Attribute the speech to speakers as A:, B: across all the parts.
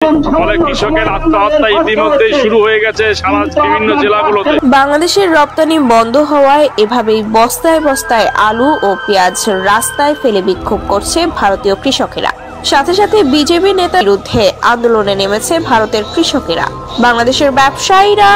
A: ফলে কৃষকের আত্মহত্যা ইতিমধ্যেই শুরু হয়ে গেছে সারা বিভিন্ন জেলাগুলোতে।
B: বাংলাদেশের রপ্তানি বন্ধ হওয়ায় এভাবেই বস্তায় বস্তায় আলু ও পেঁয়াজ রাস্তায় ফেলে বিক্ষোভ করছে ভারতীয় কৃষকেরা। সাথে সাথে বিজেপি নেতার বিরুদ্ধে আন্দোলনে নেমেছে ভারতের কৃষকেরা। বাংলাদেশের ব্যবসায়ীরা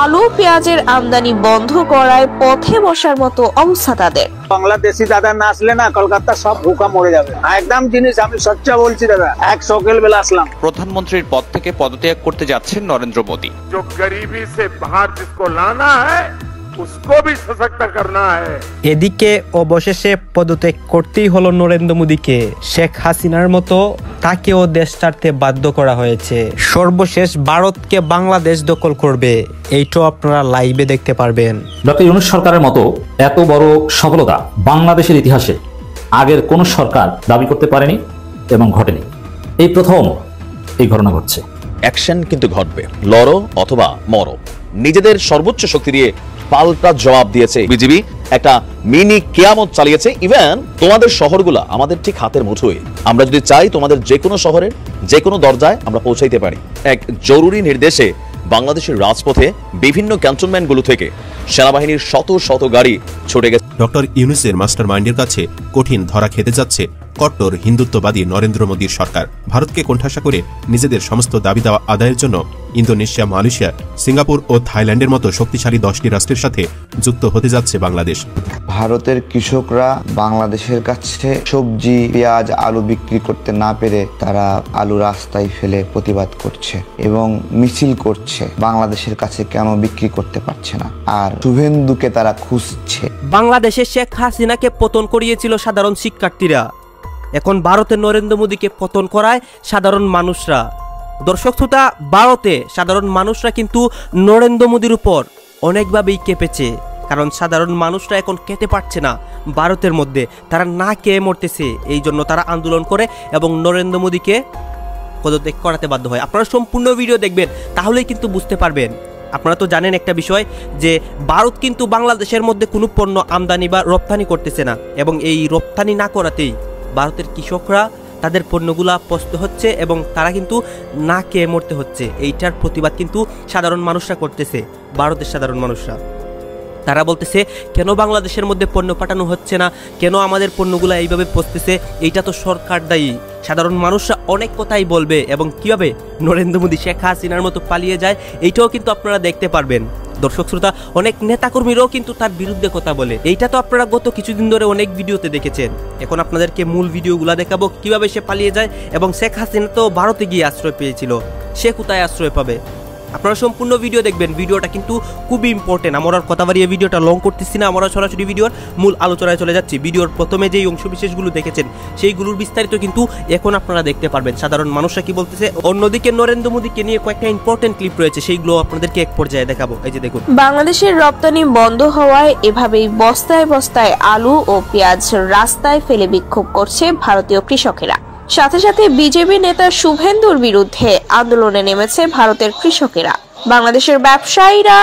B: আলু পেঁয়াজের আমদানি বন্ধ করায় পথে বসার মতো অবস্থা তাদের।
C: বাংলাদেশি দাদা না আসলে না কলকাতা সব ভুকা মরে যাবে একদম জিনিস। আমি সচ্চা বলছি দাদা, এক সকাল বেলা আসলাম।
D: প্রধানমন্ত্রীর পদ থেকে পদত্যাগ করতে যাচ্ছেন নরেন্দ্র মোদী।
E: जो गरीबी से बाहर जिसको लाना है उसको भी सशक्त करना है।
F: এদিকে অবশেষে পদত্যাগ করতেই হলো নরেন্দ্র মোদীকে। শেখ হাসিনার মতো তাকেও দেশ ছাড়তে বাধ্য করা হয়েছে। সর্বশেষ ভারতকে বাংলাদেশ দখল করবে, এইটাও আপনারা লাইভে দেখতে পারবেন।
G: ডক্টর ইউনূস সরকারের মতো এত বড় সফলতা বাংলাদেশের ইতিহাসে আগের কোন সরকার দাবি করতে পারেনি এবং ঘটেনি। এই প্রথম এই ঘটনা ঘটছে।
H: অ্যাকশন কিন্তু ঘটবে, লড়ো অথবা মরো। নিজেদের সর্বোচ্চ শক্তি দিয়ে পাল্টা জবাব দিয়েছে বিজেপি। একটা মিনি কিয়ামত চালিয়েছে। ইভেন তোমাদের শহরগুলা আমাদের ঠিক হাতের মুঠোয়। আমরা যদি চাই তোমাদের যে কোনো শহরের যে কোনো দরজায় আমরা পৌঁছাইতে পারি। এক জরুরি নির্দেশে বাংলাদেশের রাজপথে বিভিন্ন ক্যান্টনমেন্টগুলো থেকে সেনাবাহিনীর শত শত গাড়ি ছুটে গেছে।
I: ডক্টর ইউনূসের মাস্টার মাইন্ডের কাছে কঠিন ধরা খেতে যাচ্ছে কট্টর হিন্দুত্ববাদী নরেন্দ্র মোদীর সরকার। ভারতকে কোণঠাসা করে নিজেদের সমস্ত দাবি দাওয়া আদায়ের জন্য ইন্দোনেশিয়া, মালয়েশিয়া, সিঙ্গাপুর ও থাইল্যান্ডের মতো শক্তিশালী 10টি রাষ্ট্রের সাথে যুক্ত হতে যাচ্ছে বাংলাদেশ।
J: ভারতের কৃষকরা বাংলাদেশের কাছে সবজি, পেঁয়াজ, আলু বিক্রি করতে না পেরে তারা আলু রাস্তায় ফেলে প্রতিবাদ করছে এবং মিছিল করছে। বাংলাদেশের কাছে কেন বিক্রি করতে পারছে না, আর শুভেন্দুকে তারা খুঁজছে।
F: বাংলাদেশে শেখ হাসিনাকে পতন করিয়েছিল সাধারণ শিক্ষার্থীরা, এখন ভারতের নরেন্দ্র মোদীকে পতন করায় সাধারণ মানুষরা। দর্শক শ্রোতা, ভারতে সাধারণ মানুষরা কিন্তু নরেন্দ্র মোদীর উপর অনেকভাবেই কেঁপেছে, কারণ সাধারণ মানুষরা এখন খেতে পারছে না ভারতের মধ্যে, তারা না খেয়ে মরতেছে। এই জন্য তারা আন্দোলন করে এবং নরেন্দ্র মোদীকে পদত্যাগ করাতে বাধ্য হয়। আপনারা সম্পূর্ণ ভিডিও দেখবেন, তাহলেই কিন্তু বুঝতে পারবেন। আপনারা তো জানেন একটা বিষয়, যে ভারত কিন্তু বাংলাদেশের মধ্যে কোনো পণ্য আমদানি বা রপ্তানি করতেছে না, এবং এই রপ্তানি না করাতেই ভারতের কৃষকরা তাদের পণ্যগুলা পচতে হচ্ছে এবং তারা কিন্তু না খেয়ে মরতে হচ্ছে। এইটার প্রতিবাদ কিন্তু সাধারণ মানুষরা করতেছে, ভারতের সাধারণ মানুষরা। তারা বলতেছে, কেন বাংলাদেশের মধ্যে পণ্য পাঠানো হচ্ছে না, কেন আমাদের পণ্যগুলা এইভাবে পচতেছে, এইটা তো সরকার দায়ী। সাধারণ মানুষরা অনেক কথাই বলবে, এবং কিভাবে নরেন্দ্র মোদী শেখ হাসিনার মতো পালিয়ে যায় এইটাও কিন্তু আপনারা দেখতে পারবেন। দর্শক শ্রোতা, অনেক নেতাকর্মীরাও কিন্তু তার বিরুদ্ধে কথা বলে। এইটা তো আপনারা গত কিছুদিন ধরে অনেক ভিডিওতে দেখেছেন। এখন আপনাদেরকে মূল ভিডিওগুলা দেখাবো, কিভাবে সে পালিয়ে যায়, এবং শেখ হাসিনা তো ভারতে গিয়ে আশ্রয় পেয়েছিল, সে কোথায় আশ্রয় পাবে। আপনারা সম্পূর্ণ ভিডিও দেখবেন, ভিডিওটা কিন্তু খুবই ইম্পর্টেন্ট। আমরা আর কথা বাড়িয়ে ভিডিওটা লং করতেছি না, আমরা সরাসরি ভিডিওর মূল আলোচনায় চলে যাচ্ছি। ভিডিওর প্রথমে যেই অংশবিশেষগুলো দেখেছেন সেইগুলোর বিস্তারিত কিন্তু এখন আপনারা দেখতে পারবেন, সাধারণ মানুষরা কি বলতেছে। অন্যদিকে নরেন্দ্র মোদীকে নিয়ে কয়েকটা ইম্পর্টেন্ট ক্লিপ রয়েছে, সেইগুলো আপনাদেরকে এক পর্যায়ে দেখাবো। এই যে দেখুন,
B: বাংলাদেশের রপ্তানি বন্ধ হওয়ায় এভাবেই বস্তায় বস্তায় আলু ও পেঁয়াজ রাস্তায় ফেলে বিক্ষোভ করছে ভারতীয় কৃষকেরা। সাথে সাথে বিজেপি নেতা শুভেন্দুর বিরুদ্ধে আন্দোলনে নেমেছে ভারতের কৃষকেরা। বাংলাদেশের ব্যবসায়ীরা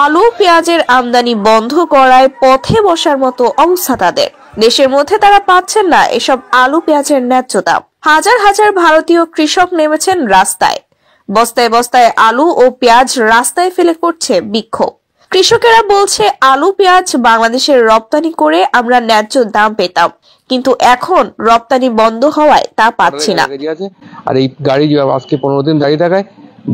B: আলু পেঁয়াজের আমদানি বন্ধ করায় পথে বসার মতো অবস্থা তাদের। দেশের মধ্যে তারা পাচ্ছেন না এসব আলু পেঁয়াজের ন্যায্য দাম। হাজার হাজার ভারতীয় কৃষক নেমেছেন রাস্তায়। বস্তায় বস্তায় আলু ও পেঁয়াজ রাস্তায় ফেলে করছে বিক্ষোভ। কৃষকেরা বলছে, আলু পেঁয়াজ বাংলাদেশের রপ্তানি করে আমরা ন্যায্য দাম পেতাম, কিন্তু এখন রপ্তানি বন্ধ হওয়ায় তা পাচ্ছি না।
K: আর এই গাড়ি আজকে 15 দিন দাঁড়িয়ে থাকায়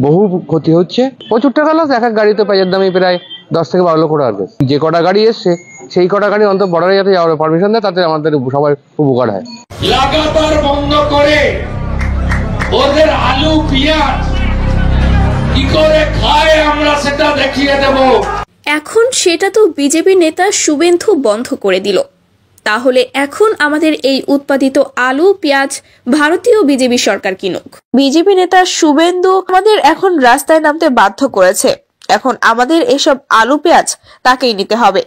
K: বহু ক্ষতি হচ্ছে, প্রচুর টাকা লস। এক এক গাড়িতে পেঁয়াজের দামই প্রায় 10 থেকে 12 লক্ষ টাকা। যে কটা গাড়ি এসছে সেই কটা গাড়ি অন্তত বর্ডারে যাতে যাওয়ার পারমিশন দেয়, তাতে আমাদের সবার উপকার হয়।
E: লাগাতার বন্ধ করে ওদের আলু পেঁয়াজ কি করে খায় আমরা সেটা দেখিয়ে দেব।
L: এখন সেটা তো বিজেপি নেতা শুভেন্দু বন্ধ করে দিল। তাহলে এখন আমাদের এই উৎপাদিত আলু পেঁয়াজ ভারতীয় বিজেপি সরকার কিনুক।
B: বিজেপি নেতা শুভেন্দু আমাদের এখন রাস্তায় নামতে বাধ্য করেছে। এখন আমাদের এসব আলু পেঁয়াজ তাকেই নিতে হবে,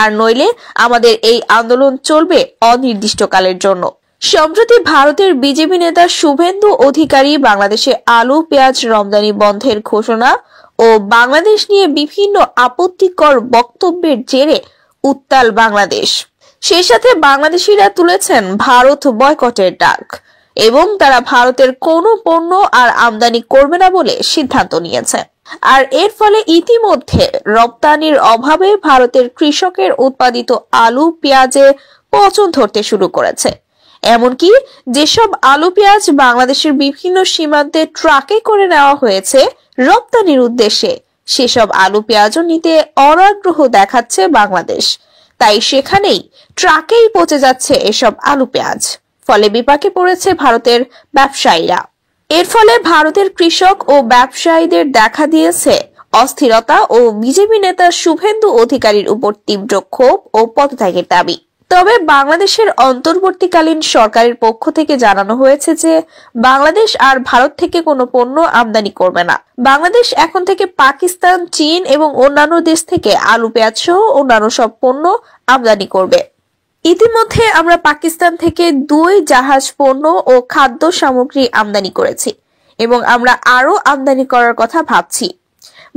B: আর নইলে আমাদের এই আন্দোলন চলবে অনির্দিষ্টকালের জন্য। সম্প্রতি ভারতের বিজেপি নেতা শুভেন্দু অধিকারী বাংলাদেশে আলু পেঁয়াজ রপ্তানি বন্ধের ঘোষণা ও বাংলাদেশ নিয়ে বিভিন্ন আপত্তিকর বক্তব্যের জেরে উত্তাল বাংলাদেশ। সেই সাথে বাংলাদেশিরা তুলেছেন ভারত বয়কটের ডাক। এবং তারা ভারতের কোনো পণ্য আর আমদানি করবে না বলে সিদ্ধান্ত নিয়েছে। আর এর ফলে ইতিমধ্যে রপ্তানির অভাবে ভারতের কৃষকের উৎপাদিত আলু পেঁয়াজে পচন ধরতে শুরু করেছে। এমনকি যেসব আলু পেঁয়াজ বাংলাদেশের বিভিন্ন সীমান্তে ট্রাকে করে নেওয়া হয়েছে রপ্তানির উদ্দেশ্যে, সেসব আলু পেঁয়াজও নিতে অনাগ্রহ দেখাচ্ছে বাংলাদেশ। তাই সেখানেই ট্রাকেই পচে যাচ্ছে এসব আলু পেঁয়াজ। ফলে বিপাকে পড়েছে ভারতের ব্যবসায়ীরা। এর ফলে ভারতের কৃষক ও ব্যবসায়ীদের দেখা দিয়েছে অস্থিরতা ও বিজেপি নেতা শুভেন্দু অধিকারীর উপর তীব্র ক্ষোভ ও পদত্যাগের দাবি। তবে বাংলাদেশের অন্তর্বর্তীকালীন সরকারের পক্ষ থেকে জানানো হয়েছে যে বাংলাদেশ আর ভারত থেকে কোনো পণ্য আমদানি করবে না। বাংলাদেশ এখন থেকে পাকিস্তান, চীন এবং অন্যান্য দেশ থেকে আলু পেঁয়াজ সহ অন্যান্য সব পণ্য আমদানি করবে। ইতিমধ্যে আমরা পাকিস্তান থেকে 2 জাহাজ পণ্য ও খাদ্য সামগ্রী আমদানি করেছি এবং আমরা আরো আমদানি করার কথা ভাবছি।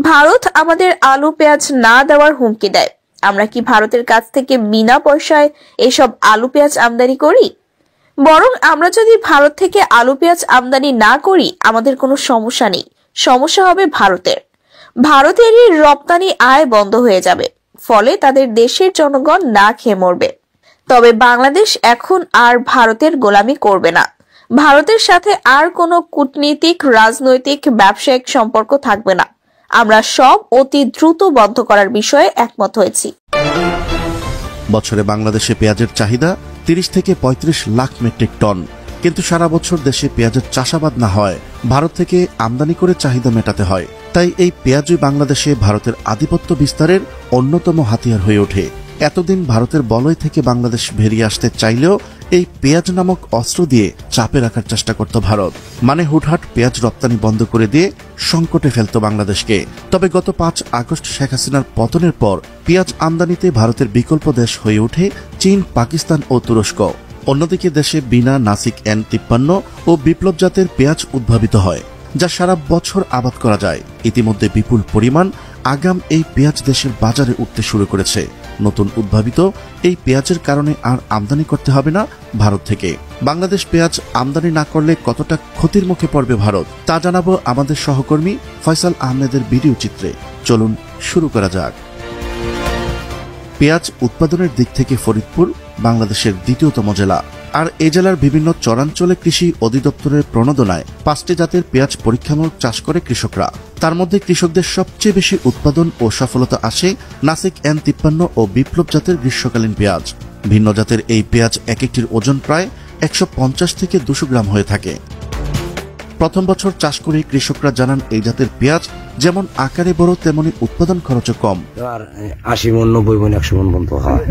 B: ভারত আমাদের আলু পেঁয়াজ না দেওয়ার হুমকি দেয়। আমরা কি ভারতের কাছ থেকে বিনা পয়সায় এসব আলু পেঁয়াজ আমদানি করি? বরং আমরা যদি ভারত থেকে আলু পেঁয়াজ আমদানি না করি আমাদের কোনো সমস্যা নেই, সমস্যা হবে ভারতের। ভারতেরই রপ্তানি আয় বন্ধ হয়ে যাবে, ফলে তাদের দেশের জনগণ না খেয়ে মরবে। তবে বাংলাদেশ এখন আর ভারতের গোলামি করবে না। ভারতের সাথে আর কোনো কূটনীতিক, রাজনৈতিক, ব্যবসায়িক সম্পর্ক থাকবে না। আমরা সব অতি দ্রুত বন্ধ করার বিষয়ে একমত হয়েছি।
M: বছরে বাংলাদেশে পেঁয়াজের চাহিদা 30 থেকে 35 লাখ মেট্রিক টন, কিন্তু সারা বছর দেশে পেঁয়াজের চাষাবাদ না হয় ভারত থেকে আমদানি করে চাহিদা মেটাতে হয়। তাই এই পেঁয়াজই বাংলাদেশে ভারতের আধিপত্য বিস্তারের অন্যতম হাতিয়ার হয়ে ওঠে। এতদিন ভারতের বলয় থেকে বাংলাদেশ বেরিয়ে আসতে চাইলেও এই পেঁয়াজ নামক অস্ত্র দিয়ে চাপে রাখার চেষ্টা করত ভারত। মানে হুটহাট পেঁয়াজ রপ্তানি বন্ধ করে দিয়ে সংকটে ফেলত বাংলাদেশকে। তবে গত 5 আগস্ট শেখ হাসিনার পতনের পর পেঁয়াজ আমদানিতে ভারতের বিকল্প দেশ হয়ে ওঠে চীন, পাকিস্তান ও তুরস্ক। অন্যদিকে দেশে বিনা, নাসিক N53 ও বিপ্লব জাতের পেঁয়াজ উদ্ভাবিত হয়, যা সারা বছর আবাদ করা যায়। ইতিমধ্যে বিপুল পরিমাণ আগাম এই পেঁয়াজ দেশের বাজারে উঠতে শুরু করেছে। নতুন উদ্ভাবিত এই পেঁয়াজের কারণে আর আমদানি করতে হবে না ভারত থেকে। বাংলাদেশ পেঁয়াজ আমদানি না করলে কতটা ক্ষতির মুখে পড়বে ভারত, তা জানাবো আমাদের সহকর্মী ফয়সাল আহমেদের ভিডিও চিত্রে। চলুন শুরু করা যাক। পেঁয়াজ উৎপাদনের দিক থেকে ফরিদপুর বাংলাদেশের 2য়তম জেলা। আর এ জেলার বিভিন্ন চরাঞ্চলে কৃষি অধিদপ্তরের প্রণোদনায় 5টি জাতের পেঁয়াজ পরীক্ষামূলক চাষ করে কৃষকরা। তার মধ্যে কৃষকদের সবচেয়ে বেশি উৎপাদন ও সফলতা আসে নাসিক N53 ও বিপ্লব জাতের গ্রীষ্মকালীন পেঁয়াজ। ভিন্ন জাতের এই পেঁয়াজ এক একটির ওজন প্রায় 150 থেকে 200 গ্রাম হয়ে থাকে। প্রথম বছর চাষ করে কৃষকরা জানান এই জাতের পেঁয়াজ যেমন আকারে বড় তেমনি উৎপাদন খরচও কম।
N: 80 মণ, 90 মণ, 100 মণ পর্যন্ত হয়,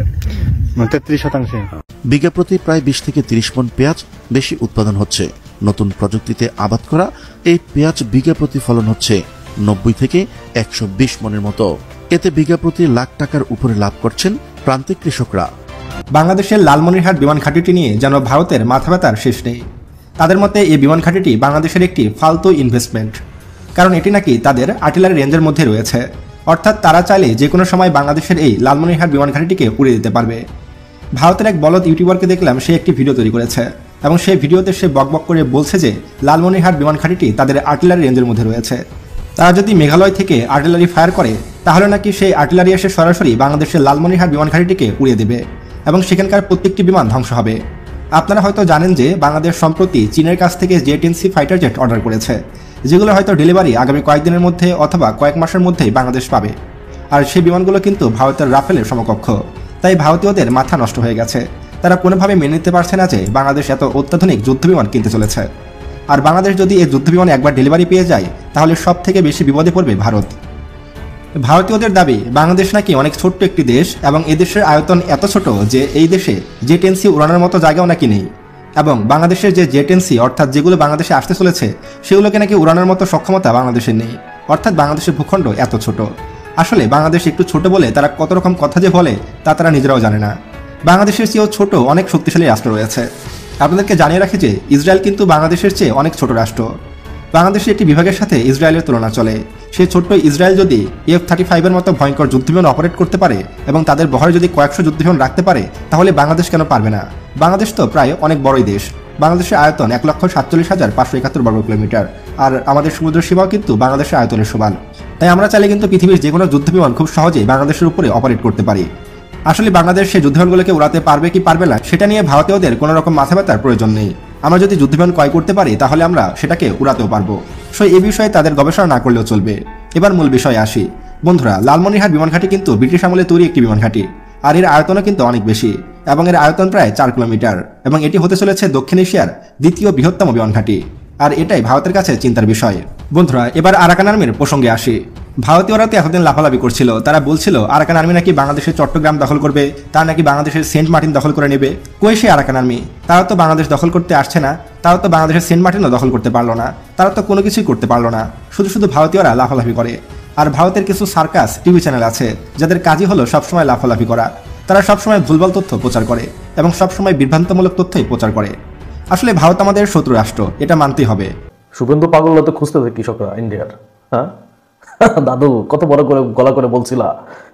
N: 33%।
M: বিঘা প্রতি প্রায় 20 থেকে 30 মণ পেঁয়াজ বেশি উৎপাদন হচ্ছে। নতুন প্রযুক্তিতে আবাদ করা এই পেঁয়াজ বিঘা প্রতি ফলন হচ্ছে 90 থেকে 120 মণের মতো। এতে বিঘা প্রতি লাখ টাকার উপরে লাভ করছেন প্রান্তিক কৃষকরা।
O: বাংলাদেশের লালমনিরহাট বিমান ঘাঁটিটি নিয়ে যেন ভারতের মাথা ব্যথার শেষ নেই। তাদের মতে এই বিমান ঘাঁটিটি বাংলাদেশের একটি ফালতু ইনভেস্টমেন্ট, কারণ এটি নাকি তাদের আর্টিলারি রেঞ্জের মধ্যে রয়েছে। অর্থাৎ তারা চাইলে যে কোনো সময় বাংলাদেশের এই লালমনিরহাট বিমান ঘাঁটিটিকে উড়িয়ে দিতে পারবে। ভারতের এক বলদ ইউটিউবারকে দেখলাম, সে একটি ভিডিও তৈরি করেছে এবং সেই ভিডিওতে সে বকবক করে বলছে যে লালমনিরহাট বিমান ঘাঁটিটি তাদের আর্টিলারি রেঞ্জের মধ্যে রয়েছে। তারা যদি মেঘালয় থেকে আর্টিলারি ফায়ার করে তাহলে নাকি সেই আর্টিলারি এসে সরাসরি বাংলাদেশের লালমনিরহাট বিমান ঘাঁটিটিকে উড়িয়ে দেবে এবং সেখানকার প্রত্যেকটি বিমান ধ্বংস হবে। আপনারা হয়তো জানেন যে বাংলাদেশ সম্প্রতি চীনের কাছ থেকে J-10C ফাইটার জেট অর্ডার করেছে, যেগুলো হয়তো ডেলিভারি আগামী কয়েকদিনের মধ্যে অথবা কয়েক মাসের মধ্যেই বাংলাদেশ পাবে। আর সেই বিমানগুলো কিন্তু ভারতের রাফেলের সমকক্ষ। তাই ভারতীয়দের মাথা নষ্ট হয়ে গেছে। তারা কোনোভাবে মেনে নিতে পারছে না যে বাংলাদেশ এত অত্যাধুনিক যুদ্ধবিমান কিনতে চলেছে। আর বাংলাদেশ যদি এই যুদ্ধবিমান একবার ডেলিভারি পেয়ে যায় তাহলে সব থেকে বেশি বিপদে পড়বে ভারত। ভারতীয়দের দাবি বাংলাদেশ নাকি অনেক ছোট্ট একটি দেশ এবং এদেশের আয়তন এত ছোট যে এই দেশে J-10C উড়ানোর মতো জায়গাও নাকি নেই, এবং বাংলাদেশের যে J-10C অর্থাৎ যেগুলো বাংলাদেশে আসতে চলেছে সেগুলোকে নাকি উড়ানোর মতো সক্ষমতা বাংলাদেশের নেই। অর্থাৎ বাংলাদেশের ভূখণ্ড এত ছোট। আসলে বাংলাদেশ একটু ছোট বলে তারা কত রকম কথা যে বলে তা তারা নিজেরাও জানে না। বাংলাদেশের চেয়েও ছোট অনেক শক্তিশালী রাষ্ট্র রয়েছে। আপনাদেরকে জানিয়ে রাখি যে ইসরায়েল কিন্তু বাংলাদেশের চেয়ে অনেক ছোট রাষ্ট্র। বাংলাদেশের একটি বিভাগের সাথে ইসরায়েলের তুলনা চলে। সেই ছোট্ট ইসরায়েল যদি F-35 এর মতো ভয়ঙ্কর যুদ্ধবিমান অপারেট করতে পারে এবং তাদের বহরে যদি কয়েকশো যুদ্ধবিমান রাখতে পারে, তাহলে বাংলাদেশ কেন পারবে না? বাংলাদেশ তো প্রায় অনেক বড়ই দেশ। বাংলাদেশের আয়তন 1,47,571 বর্গ কিলোমিটার, আর আমাদের সমুদ্র সীমাও কিন্তু বাংলাদেশের আয়তনের সমান। তাই আমরা চাইলে কিন্তু পৃথিবীর যে কোনো যুদ্ধবিমান খুব সহজেই বাংলাদেশের উপরে অপারেট করতে পারি। আসলে বাংলাদেশ সেই যুদ্ধবিমানগুলোকে উড়াতে পারবে কি পারবে না সেটা নিয়ে ভারতীয়দের কোনো রকম মাথা ব্যথার প্রয়োজন নেই। আমরা যদি যুদ্ধবিমান ক্রয় করতে পারি তাহলে আমরা সেটাকে উড়াতেও পারবো। সো এই বিষয়ে তাদের গবেষণা না করলেও চলবে। এবার মূল বিষয়ে আসি। বন্ধুরা, লালমনিরহাট বিমান ঘাঁটি কিন্তু ব্রিটিশ আমলে তৈরি একটি বিমান ঘাঁটি, আর এর আয়তনও কিন্তু অনেক বেশি, এবং এর আয়তন প্রায় 4 কিলোমিটার, এবং এটি হতে চলেছে দক্ষিণ এশিয়ার দ্বিতীয় বৃহত্তম বিমান ঘাঁটি। আর এটাই ভারতের কাছে চিন্তার বিষয়। বন্ধুরা, এবার আরাকান আর্মির প্রসঙ্গে আসি। ভারতীয়রা তো এতদিন লাফালাফি করছিল, তারা বলছিল আরাকান আর্মি নাকি বাংলাদেশের চট্টগ্রাম দখল করবে, তারা নাকি বাংলাদেশের সেন্ট মার্টিন দখল করে নেবে। কই সে আরাকান আর্মি? তারা তো বাংলাদেশ দখল করতে আসছে না, তারা তো বাংলাদেশের সেন্ট মার্টিনও দখল করতে পারলো না, তারা তো কোনো কিছুই করতে পারলো না। শুধু শুধু ভারতীয়রা লাফালাফি করে। আর ভারতের কিছু সার্কাস টিভি চ্যানেল আছে যাদের কাজই হলো সবসময় লাফালাফি করা। তারা সবসময় ভুলভাল তথ্য প্রচার করে এবং সবসময় বিভ্রান্তমূলক তথ্যই প্রচার করে। আসলে ভারত আমাদের শত্রু রাষ্ট্র, এটা মানতেই হবে।
P: শুভেন্দু পাগল তো খুঁজতেছে কৃষকরা ইন্ডিয়ার। হ্যাঁ দাদু, কত বড় করে গলা করে বলছিলা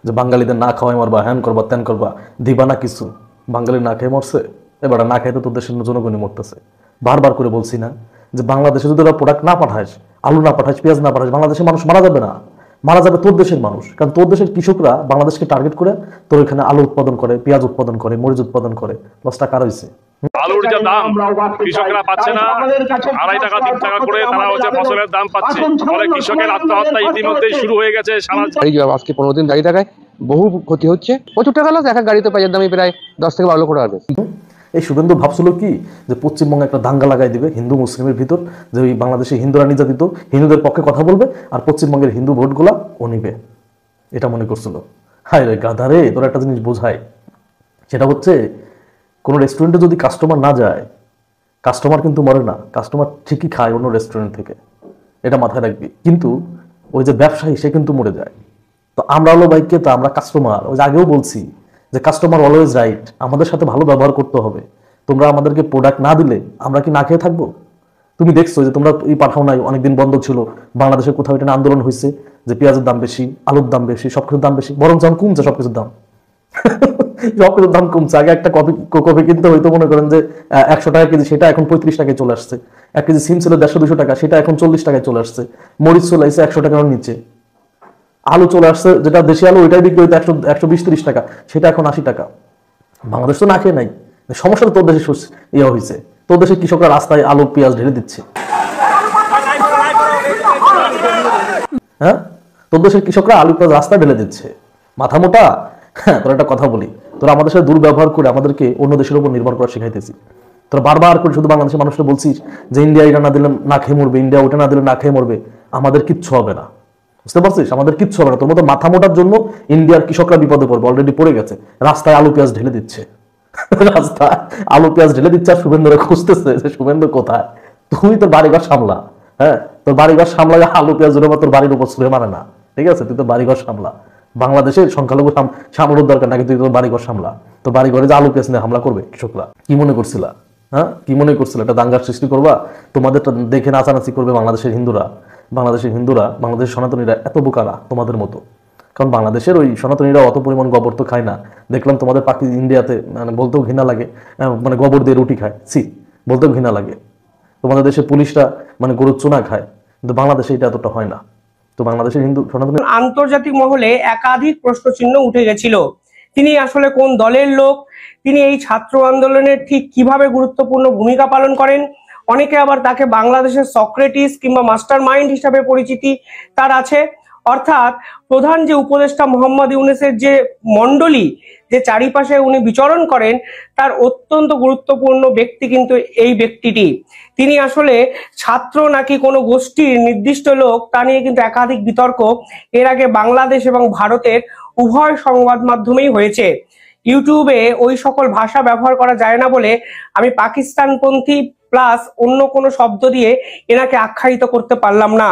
P: যে বাঙালিদের না খাওয়াই মারবা, হ্যান করবা, ত্যান করবা, দিবা না কিছু। বাঙালি না খেয়ে মরছে, এবার না খেয়ে তো তোর দেশের জনগণই মরতেছে। বারবার করে বলছি না যে বাংলাদেশে যদি ওরা প্রোডাক্ট না পাঠাস, আলু না পাঠাস, পেঁয়াজ না পাঠাস, বাংলাদেশের মানুষ মারা যাবে না, মারা যাবে তোর দেশের মানুষ। কারণ তোর দেশের কৃষকরা বাংলাদেশকে টার্গেট করে তোর এখানে আলু উৎপাদন করে, পেঁয়াজ উৎপাদন করে, মরিচ উৎপাদন করে। লসটা কার হয়েছে?
A: আলুর যে দাম কৃষকরা পাচ্ছে না, 2.5 টাকা 3 টাকা করে তারা হচ্ছে ফসলের দাম পাচ্ছে। ফলে কৃষকের আত্মহত্যা ইতিমধ্যেই শুরু হয়ে গেছে।
K: আজকে 15 দিন দাঁড়িয়ে থাকায় বহু ক্ষতি হচ্ছে। প্রচুর টাকা লস। এক এক গাড়িতে পেঁয়াজের দামই প্রায় 10 থেকে 12 লক্ষ টাকা।
P: এই শুভেন্দু ভাবছিল কি যে পশ্চিমবঙ্গে একটা দাঙ্গা লাগাই দিবে হিন্দু মুসলিমের ভিতর, যে ওই বাংলাদেশে হিন্দুরা নির্যাতিত, হিন্দুদের পক্ষে কথা বলবে আর পশ্চিমবঙ্গের হিন্দু ভোটগুলা ও নিবে, এটা মনে করছিল। হায় রে গাধারে, তোর একটা জিনিস বোঝায়, সেটা হচ্ছে কোনো রেস্টুরেন্টে যদি কাস্টমার না যায়, কাস্টমার কিন্তু মরে না, কাস্টমার ঠিকই খায় অন্য রেস্টুরেন্ট থেকে, এটা মাথায় রাখবি। কিন্তু ওই যে ব্যবসায়ী সে কিন্তু মরে যায়। তো আমরা হলো বাইককে, তো আমরা কাস্টমার, ওই যে আগেও বলছি যে কাস্টমার অলওয়েজ রাইট, আমাদের সাথে ভালো ব্যবহার করতে হবে। তোমরা আমাদেরকে প্রোডাক্ট না দিলে আমরা কি না খেয়ে থাকবো? তুমি দেখছো যে তোমরা এই পাঠাও নাই, অনেকদিন বন্ধ ছিল, বাংলাদেশে কোথাও এটা আন্দোলন হয়েছে যে পেঁয়াজের দাম বেশি, আলুর দাম বেশি, সবকিছুর দাম বেশি, বরং যখন কমছে সবকিছুর দাম সবকিছুর দাম কমছে। আগে একটা কফি কিনতে হয়তো মনে করেন যে 100 টাকা কেজি, সেটা এখন 35 টাকায় চলে আসছে। 1 কেজি সিম ছিল 150-200 টাকা, সেটা এখন 40 টাকায় চলে আসছে। মরিচ চলে আসছে 100 টাকার নিচে। আলু চলে আসছে, যেটা দেশি আলু ওইটাই বিক্রি হইতো 120-130 টাকা, সেটা এখন 80 টাকা। বাংলাদেশ তো না খেয়ে নাই। সমস্যাটা তোর দেশে ইয়ে হয়েছে, তোর দেশের কৃষকরা রাস্তায় আলু পেঁয়াজ ঢেলে দিচ্ছে। হ্যাঁ, তোর দেশের কৃষকরা আলু পেঁয়াজ রাস্তায় ঢেলে দিচ্ছে। মাথা মোটা। হ্যাঁ, তোর একটা কথা বলি, তোরা আমাদের সাথে দুর্ব্যবহার করে আমাদেরকে অন্য দেশের উপর নির্ভর করা শিখাইতেছি। তোরা বারবার করে শুধু বাংলাদেশের মানুষকে বলছিস যে ইন্ডিয়া এটা না দিলে না খেয়ে মরবে, ইন্ডিয়া ওটা না দিলে না খেয়ে মরবে। আমাদের কিচ্ছু হবে না, বুঝতে পারছিস? আমাদের কিচ্ছু হবে না। তোর মতো মাথা মোটার জন্য ইন্ডিয়ার কৃষকরা বিপদে পড়বে, অলরেডি পড়ে গেছে। রাস্তায় আলু পেঁয়াজ ঢেলে দিচ্ছে, রাস্তায় আলু পেঁয়াজ ঢেলে দিচ্ছে, আর শুভেন্দুরা খুঁজতেছে যে শুভেন্দু কোথায়। তুই তোর বাড়িঘর সামলা। হ্যাঁ, তোর বাড়িঘর সামলা, আলু পেঁয়াজ ধরে তোর বাড়ির উপর ছুঁড়ে মারে না, ঠিক আছে? তুই তোর বাড়িঘর সামলা। বাংলাদেশের সংখ্যালঘু সামলানোর দরকার নাকি, তুই তোর বাড়িঘর সামলা। তো বাড়িঘরে যে আলু পেঁয়াজ নিয়ে হামলা করবে কৃষকরা, কি মনে করছিলা? হ্যাঁ, কি মনে করছিলা এটা দাঙ্গার সৃষ্টি করবা? তোমাদেরটা দেখে নাচানাচি করবে বাংলাদেশের হিন্দুরা। বাংলাদেশের সনাতনীরা এত বোকারা তোমাদের মতো। কারণ বাংলাদেশের ওই সনাতনীরা অত পরিমাণ গোবর তো খায় না। দেখলাম তোমাদের ইন্ডিয়াতে, মানে বলতেও ঘৃণা লাগে, মানে গোবর দিয়ে রুটি খায়, বলতেও ঘৃণা লাগে। তোমাদের দেশে পুলিশরা মানে গরুর চুনা খায়, কিন্তু বাংলাদেশে এটা এতটা হয় না। তো বাংলাদেশের হিন্দু সনাতনী
Q: আন্তর্জাতিক মহলে একাধিক প্রশ্নচিহ্ন উঠে গেছিল। তিনি আসলে কোন দলের লোক, তিনি এই ছাত্র আন্দোলনের ঠিক কিভাবে গুরুত্বপূর্ণ ভূমিকা পালন করেন। অনেকে আবার তাকে বাংলাদেশের সক্রেটিস কিংবা মাস্টার মাইন্ড হিসাবে পরিচিতি তার আছে। অর্থাৎ প্রধান যে উপদেষ্টা মোহাম্মদ ইউনূসের যে মণ্ডলী, যে চারিপাশে উনি বিচরণ করেন, তার অত্যন্ত গুরুত্বপূর্ণ ব্যক্তি কিন্তু এই ব্যক্তিটি। তিনি আসলে ছাত্র নাকি কোনো গোষ্ঠীর নির্দিষ্ট লোক, তা নিয়ে কিন্তু একাধিক বিতর্ক এর আগে বাংলাদেশ এবং ভারতের উভয় সংবাদ মাধ্যমেই হয়েছে। ইউটিউবে ওই সকল ভাষা ব্যবহার করা যায় না বলে আমি পাকিস্তানপন্থী প্লাস অন্য কোনো শব্দ দিয়ে এনাকে আখ্যায়িত করতে পারলাম না।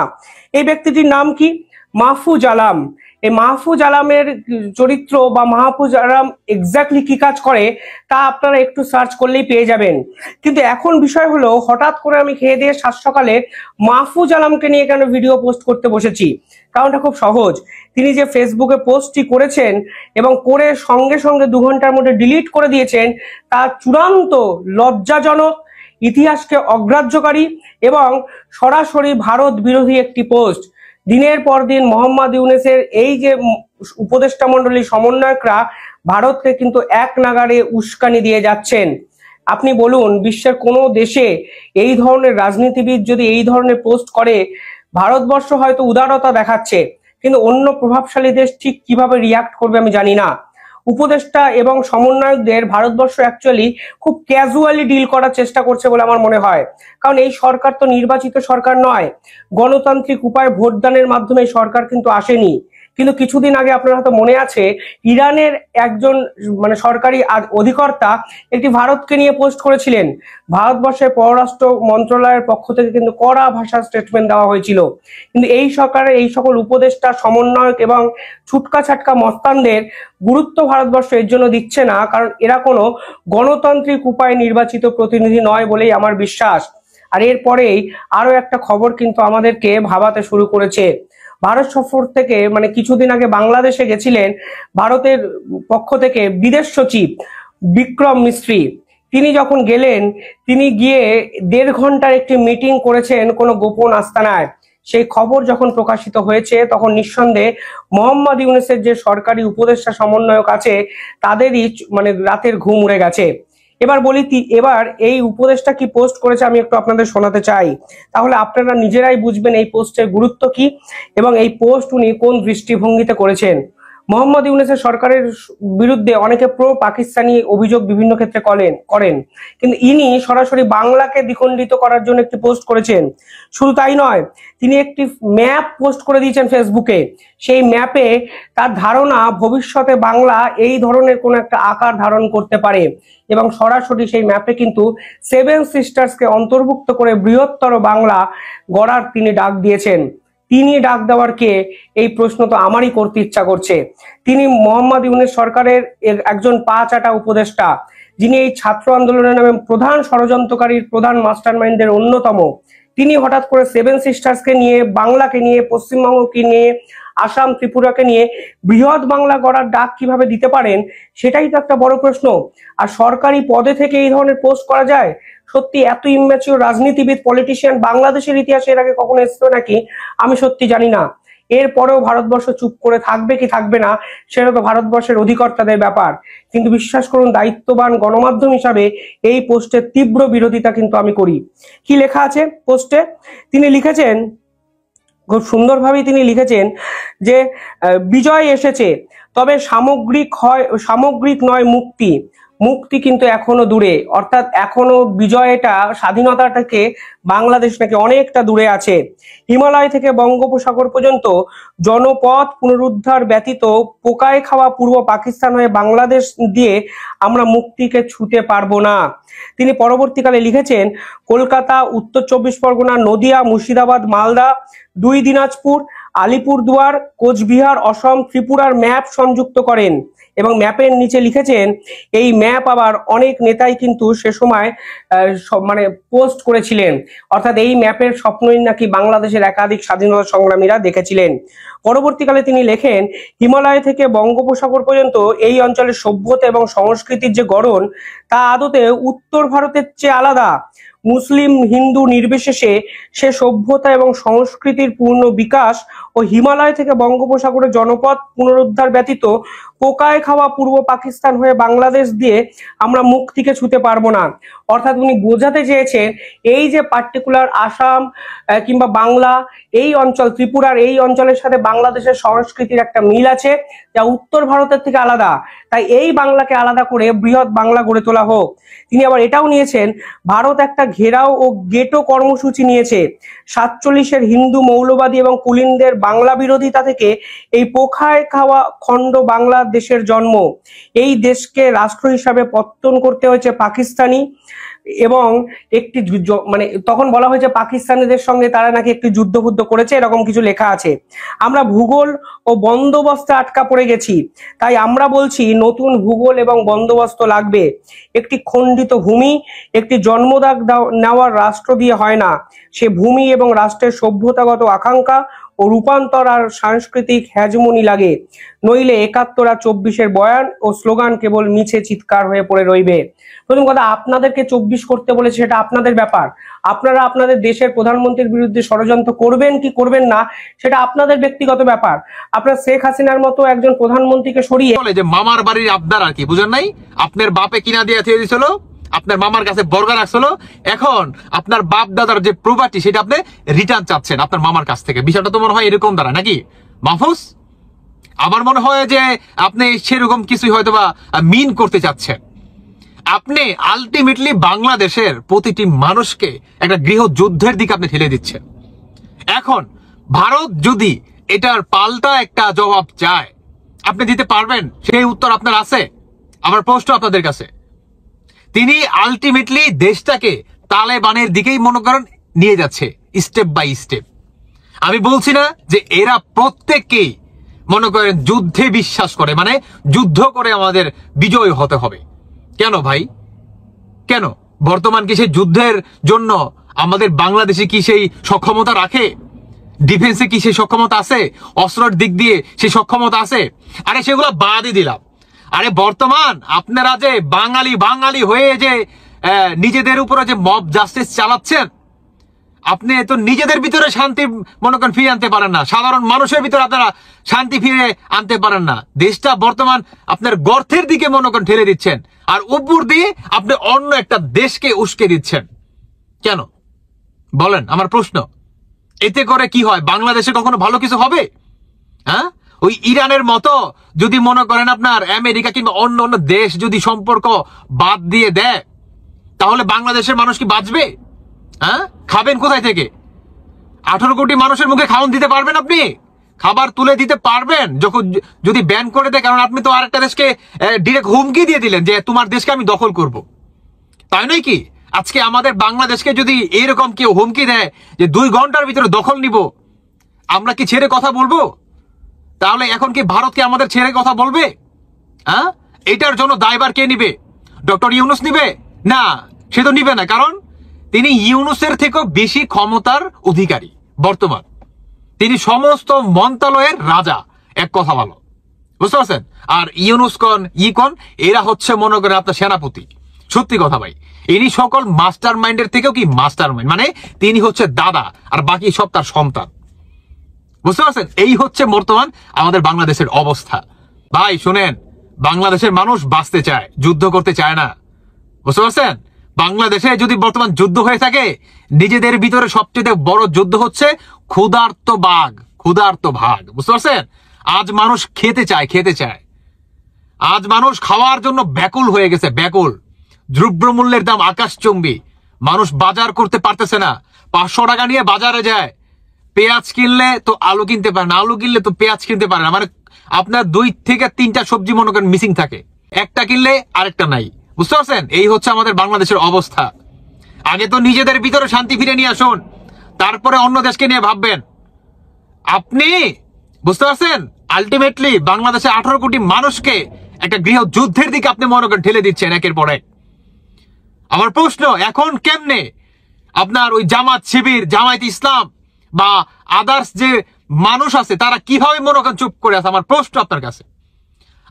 Q: এই ব্যক্তিটির নাম কি? মাহফুজ আলম। এই মাহফুজ আলমের চরিত্র বা মাহফুজ আলম এক্স্যাক্টলি কি কাজ করে তা আপনারা একটু সার্চ করলেই পেয়ে যাবেন। কিন্তু এখন বিষয় হলো, হঠাৎ করে আমি খেয়ে দিয়ে সাত সকালে মাহফুজ আলমকে নিয়ে কেন ভিডিও পোস্ট করতে বসেছি? কারণটা খুব সহজ। তিনি যে ফেসবুকে পোস্টটি করেছেন এবং করে সঙ্গে সঙ্গে 2 ঘন্টার মধ্যে ডিলিট করে দিয়েছেন, তা চূড়ান্ত লজ্জাজনক, ইতিহাসকে অগ্রাহ্যকারী এবং সরাসরি ভারত বিরোধী একটি পোস্ট। দিনের পর দিন মোহাম্মদ ইউনূসের এই যে উপদেষ্টা মণ্ডলী সমন্বয়করা ভারতকে কিন্তু এক নাগাড়ে উস্কানি দিয়ে যাচ্ছেন। আপনি বলুন, বিশ্বের কোনো দেশে এই ধরনের রাজনীতিবিদ যদি এই ধরনের পোস্ট করে, ভারতবর্ষ হয়তো উদারতা দেখাচ্ছে, কিন্তু অন্য প্রভাবশালী দেশ ঠিক কিভাবে রিয়াক্ট করবে আমি জানি না। উপদেষ্টা এবং সমন্বয়কদের ভারতবর্ষ অ্যাকচুয়ালি খুব ক্যাজুয়ালি ডিল করার চেষ্টা করছে বলে আমার মনে হয়। কারণ এই সরকার তো নির্বাচিত সরকার নয়, গণতান্ত্রিক উপায়ে ভোটদানের মাধ্যমে সরকার কিন্তু আসেনি। কিন্তু কিছুদিন আগে আপনার হয়তো মনে আছে, ইরানের একজন সরকারি অধিকর্তা একটি ভারতকে নিয়ে পোস্ট করেছিলেন। ভারতবর্ষের পররাষ্ট্র মন্ত্রণালয়ের পক্ষ থেকে কিন্তু কড়া ভাষার স্টেটমেন্ট দেওয়া হয়েছিল। কিন্তু এই সরকারের এই সকল উপদেষ্টা, সমন্বয়ক এবং ছুটকা ছাটকা মস্তানদের গুরুত্ব ভারতবর্ষ এর জন্য দিচ্ছে না, কারণ এরা কোনো গণতান্ত্রিক উপায়ে নির্বাচিত প্রতিনিধি নয় বলেই আমার বিশ্বাস। আর এরপরেই আরো একটা খবর কিন্তু আমাদেরকে ভাবাতে শুরু করেছে। ভারত সফর থেকে কিছুদিন আগে বাংলাদেশে গেছিলেন ভারতের পক্ষ থেকে বিদেশ সচিব বিক্রম মিস্ত্রি। তিনি যখন গেলেন, তিনি গিয়ে 1.5 ঘন্টার একটি মিটিং করেছেন কোনো গোপন আস্তানায়। সেই খবর যখন প্রকাশিত হয়েছে, তখন নিঃসন্দেহে মোহাম্মদ ইউনূসের যে সরকারি উপদেষ্টা সমন্বয়ক আছে, তাদেরই রাতের ঘুম উড়ে গেছে। এবার বলি, এবার এই উপদেশটা কি পোস্ট করেছে আমি একটু আপনাদের শোনাতে চাই, তাহলে আপনারা নিজেরাই বুঝবেন এই পোস্টের গুরুত্ব কি এবং এই পোস্ট উনি কোন দৃষ্টিভঙ্গিতে করেছেন। মোহাম্মদ ইউনূসের সরকারের বিরুদ্ধে অনেকে প্রো পাকিস্তানি অভিযোগ বিভিন্ন ক্ষেত্রে করেন, কিন্তু ইনি সরাসরি বাংলাকে দ্বিখণ্ডিত করার জন্য একটি পোস্ট করেছেন। শুধু তাই নয়, তিনি একটি ম্যাপ পোস্ট করে দিয়েছেন ফেসবুকে। সেই ম্যাপে তার ধারণা ভবিষ্যতে বাংলা এই ধরনের কোন একটা আকার ধারণ করতে পারে এবং সরাসরি সেই ম্যাপে কিন্তু 7 সিস্টার্সকে অন্তর্ভুক্ত করে বৃহত্তর বাংলা গড়ার তিনি ডাক দিয়েছেন। তিনি ডাক দেওয়ার কে, এই প্রশ্ন তো আমারই করতে ইচ্ছা করছে। তিনি মোহাম্মদ ইউনূস সরকারের একজন পা চাটা উপদেষ্টা, যিনি এই ছাত্র আন্দোলনের নামে প্রধান ষড়যন্ত্রকারীর প্রধান মাস্টারমাইন্ডের অন্যতম। তিনি হঠাৎ করে 7 সিস্টার্সকে নিয়ে, বাংলাকে নিয়ে, পশ্চিমবঙ্গকে নিয়ে, আসাম, ত্রিপুরাকে নিয়ে বৃহৎ বাংলা গড়ার ডাক কিভাবে দিতে পারেন, সেটাই তো একটা বড় প্রশ্ন। আর সরকারি পদে থেকে এই ধরনের পোস্ট করা যায়? সত্যি এত ইম্যাচিওর রাজনীতিবিদ, পলিটিশিয়ান বাংলাদেশের ইতিহাসে এর আগে কখনো এসেছে নাকি আমি সত্যি জানি না। এরপরেও ভারতবর্ষ চুপ করে থাকবে কি থাকবে না, সেটা তো ভারতবর্ষের অধিকর্তাদের ব্যাপার। কিন্তু বিশ্বাস করুন, দায়িত্ববান গণমাধ্যম হিসাবে এই পোস্টের তীব্র বিরোধিতা কিন্তু আমি করি। কি লেখা আছে পোস্টে? তিনি লিখেছেন, খুব সুন্দরভাবেই তিনি লিখেছেন যে বিজয় এসেছে, তবে সামগ্রিক নয় মুক্তি। মুক্তি কিন্তু এখনো দূরে, অর্থাৎ এখনো বিজয়টা, স্বাধীনতাটাকে বাংলাদেশ নাকি অনেকটা দূরে আছে। হিমালয় থেকে বঙ্গোপসাগর পর্যন্ত জনপথ পুনরুদ্ধার ব্যতীত পোকায় খাওয়া পূর্ব পাকিস্তান হয়ে বাংলাদেশ দিয়ে আমরা মুক্তিকে ছুঁতে পারবো না। তিনি পরবর্তীকালে লিখেছেন, কলকাতা, উত্তর 24 পরগনা, নদিয়া, মুর্শিদাবাদ, মালদা, 2 দিনাজপুর, আলিপুরদুয়ার, কোচবিহার, অসম, ত্রিপুরার ম্যাপ সংযুক্ত করেন এবং ম্যাপের নিচে লিখেছেন, এই ম্যাপ আবার অনেক নেতাই কিন্তু সে সময় পোস্ট করেছিলেন, অর্থাৎ এই ম্যাপের স্বপ্নই নাকি বাংলাদেশের একাধিক স্বাধীনতা সংগ্রামীরা দেখেছিলেন। পরবর্তীকালে তিনি লেখেন, হিমালয় থেকে বঙ্গোপসাগর পর্যন্ত এই অঞ্চলের সভ্যতা এবং সংস্কৃতির যে গড়ন, তা আদতে উত্তর ভারতের চেয়ে আলাদা। মুসলিম হিন্দু নির্বিশেষে সে সভ্যতা এবং সংস্কৃতির পূর্ণ বিকাশ ও হিমালয় থেকে বঙ্গোপসাগরের জনপদ পুনরুদ্ধার ব্যতীত পোকায় খাওয়া পূর্ব পাকিস্তান হয়ে বাংলাদেশ দিয়ে আমরা মুক্তিকে ছুঁতে পারবো না। অর্থাৎ উনি বোঝাতে চেয়েছেন, এই যে পার্টিকুলার আসাম কিংবা বাংলা এই অঞ্চল, ত্রিপুরার এই অঞ্চলের সাথে বাংলাদেশের সংস্কৃতির একটা মিল আছে, যা উত্তর ভারতের থেকে আলাদা। তাই এই বাংলাকে আলাদা করে বৃহৎ বাংলা গড়ে তোলা হোক। তিনি আবার এটাও নিয়েছেন, ভারত একটা ঘেরাও ও গেটো কর্মসূচি নিয়েছে। 47-এর হিন্দু মৌলবাদী এবং কুলিনদের বাংলা বিরোধিতা থেকে এই পোখায় খাওয়া খণ্ড বাংলাদেশের জন্ম। এই দেশকে রাষ্ট্র হিসাবে পত্তন করতে হয়েছে পাকিস্তানি এবং একটি মানে তখন বলা হয়েছে পাকিস্তানিদের সঙ্গে তারা নাকি একটি যুদ্ধ করেছে, এরকম কিছু লেখা আছে। আমরা ভূগোল ও বন্দোবস্তে আটকা পড়ে গেছি, তাই আমরা বলছি নতুন ভূগোল এবং বন্দোবস্ত লাগবে। একটি খণ্ডিত ভূমি একটি জন্মদাগ নেওয়ার রাষ্ট্র দিয়ে হয় না, সে ভূমি এবং রাষ্ট্রের সভ্যতাগত আকাঙ্ক্ষা ও রূপান্তর আর সাংস্কৃতিক হ্যাজমনি লাগে, নইলে ৭১ আর ২৪-এর বয়ান ও স্লোগান কেবল মিছে চিৎকার হয়ে পড়ে রইবে। প্রথম কথা, আপনাদেরকে ২৪ করতে বলেছে, সেটা আপনাদের ব্যাপার। আপনারা আপনাদের দেশের প্রধানমন্ত্রীর বিরুদ্ধে ষড়যন্ত্র করবেন কি করবেন না সেটা আপনাদের ব্যক্তিগত ব্যাপার। আপনার শেখ হাসিনার মতো একজন প্রধানমন্ত্রীকে সরিয়ে
R: বলে যে মামার বাড়ির আবদার আর কি, বুঝেন নাই? আপনার বাপে কিনা দিয়ে থিয়ে দিছিল, আপনার মামার কাছে বর্গা রাখছিল, এখন আপনার বাপ দাদার যে প্রপার্টি সেটা আপনি রিটার্ন চাচ্ছেন আপনার মামার কাছ থেকে। বিষয়টা তো মনে হয় এরকম দ্বারা নাকি মাহফুজ? আমার মনে হয় যে আপনি সেরকম কিছুই হয়তো বা মিন করতে চাচ্ছেন। আপনি আলটিমেটলি বাংলাদেশের প্রতিটি মানুষকে একটা গৃহযুদ্ধের দিকে আপনি ঠেলে দিচ্ছেন। এখন ভারত যদি এটার পাল্টা একটা জবাব চায়, আপনি দিতে পারবেন? সেই উত্তর আপনার আছে? আমার প্রশ্ন আপনাদের কাছে। তিনি আলটিমেটলি দেশটাকে তালেবানের দিকেই মনে করেন নিয়ে যাচ্ছে স্টেপ বাই স্টেপ। আমি বলছি না যে এরা প্রত্যেককেই মনে করেন যুদ্ধে বিশ্বাস করে, মানে যুদ্ধ করে আমাদের বিজয় হতে হবে। কেন ভাই, কেন? বর্তমান কি সেই যুদ্ধের জন্য আমাদের বাংলাদেশে কি সেই সক্ষমতা রাখে? ডিফেন্সে কি সেই সক্ষমতা আছে? অস্ত্রের দিক দিয়ে সেই সক্ষমতা আছে? আরে সেগুলো বাদই দিলাম। আরে বর্তমান আপনারা যে বাঙালি হয়ে যে নিজেদের উপরে যে মব জাস্টিস চালাচ্ছেন, আপনি তো নিজেদের ভিতরে শান্তি মনে করেন ফিরে আনতে পারেন না, সাধারণ মানুষের ভিতরে আপনারা শান্তি ফিরে আনতে পারেন না। দেশটা বর্তমান আপনার গর্তের দিকে মনে করেন ঠেলে দিচ্ছেন, আর উপর দিয়ে আপনি অন্য একটা দেশকে উস্কে দিচ্ছেন। কেন বলেন? আমার প্রশ্ন। এতে করে কি হয়? বাংলাদেশে কখনো ভালো কিছু হবে? হ্যাঁ, ওই ইরানের মতো যদি মনে করেন আপনার আমেরিকা কিংবা অন্য অন্য দেশ যদি সম্পর্ক বাদ দিয়ে দেয়, তাহলে বাংলাদেশের মানুষ কি বাঁচবে? হ্যাঁ, খাবেন কোথায় থেকে? 18 কোটি মানুষের মুখে খাওয়ান দিতে পারবেন? আপনি খাবার তুলে দিতে পারবেন যখন যদি ব্যান করে দেয়? কারণ আপনি তো আরেকটা দেশকে ডিরেক্ট হুমকি দিয়ে দিলেন যে তোমার দেশকে আমি দখল করব, তাই নয় কি? আজকে আমাদের বাংলাদেশকে যদি এরকম কেউ হুমকি দেয় যে 2 ঘন্টার ভিতরে দখল নিব, আমরা কি ছেড়ে কথা বলবো? তাহলে এখন কি ভারতকে আমাদের ছেড়ে কথা বলবে? হ্যাঁ, এটার জন্য দায়ভার কে নিবে? ডক্টর ইউনূস নিবে? না, সে তো নিবে না, কারণ তিনি ইউনূসের থেকেও বেশি ক্ষমতার অধিকারী বর্তমান। তিনি সমস্ত মন্ত্রণালয়ের রাজা, এক কথা ভালো, বুঝতে পারছেন? আর ইউনূস কন এরা হচ্ছে মনে করেন আপনার সেনাপতি। সত্যি কথা ভাই, ইনি সকল মাস্টার মাইন্ডের থেকেও কি মাস্টার মাইন্ড, মানে তিনি হচ্ছে দাদা আর বাকি সব তার সন্তান। বুঝতে পারছেন? এই হচ্ছে বর্তমান আমাদের বাংলাদেশের অবস্থা। ভাই শুনেন, বাংলাদেশের মানুষ বাঁচতে চায়, যুদ্ধ করতে চায় না। বুঝতে পারছেন? বাংলাদেশে যদি বর্তমান যুদ্ধ হয়ে থাকে, নিজেদের ভিতরে সবচেয়ে বড় যুদ্ধ হচ্ছে ক্ষুধার্ত ভাগ। বুঝতে পারছেন? আজ মানুষ খেতে চায়। আজ মানুষ খাওয়ার জন্য ব্যাকুল হয়ে গেছে, ব্যাকুল। দ্রব্যমূল্যের দাম আকাশচুম্বী, মানুষ বাজার করতে পারতেছে না। 500 টাকা নিয়ে বাজারে যায়, পেঁয়াজ কিনলে তো আলু কিনতে পারে না, আলু কিনলে তো পেঁয়াজ কিনতে পারে না। মানে আপনার 2 থেকে 3টা সবজি মনে করেন মিসিং থাকে, একটা কিনলে আরেকটা নাই। বুঝতে পারছেন? এই হচ্ছে আমাদের বাংলাদেশের অবস্থা। আগে তো নিজেদের ভিতরে শান্তি ফিরে নিয়ে আসুন, তারপরে অন্য দেশকে নিয়ে ভাববেন আপনি। বুঝতে পারছেন? আলটিমেটলি বাংলাদেশে 18 কোটি মানুষকে একটা গৃহযুদ্ধের দিকে আপনি মনে করেন ঠেলে দিচ্ছেন একের পর এক। আমার প্রশ্ন, এখন কেমনে আপনার ওই জামাত শিবির, জামায়াত ইসলাম বা আদার্স যে মানুষ আছে তারা কিভাবে মনে করেন চুপ করে আছে? আমার প্রশ্ন আপনার কাছে,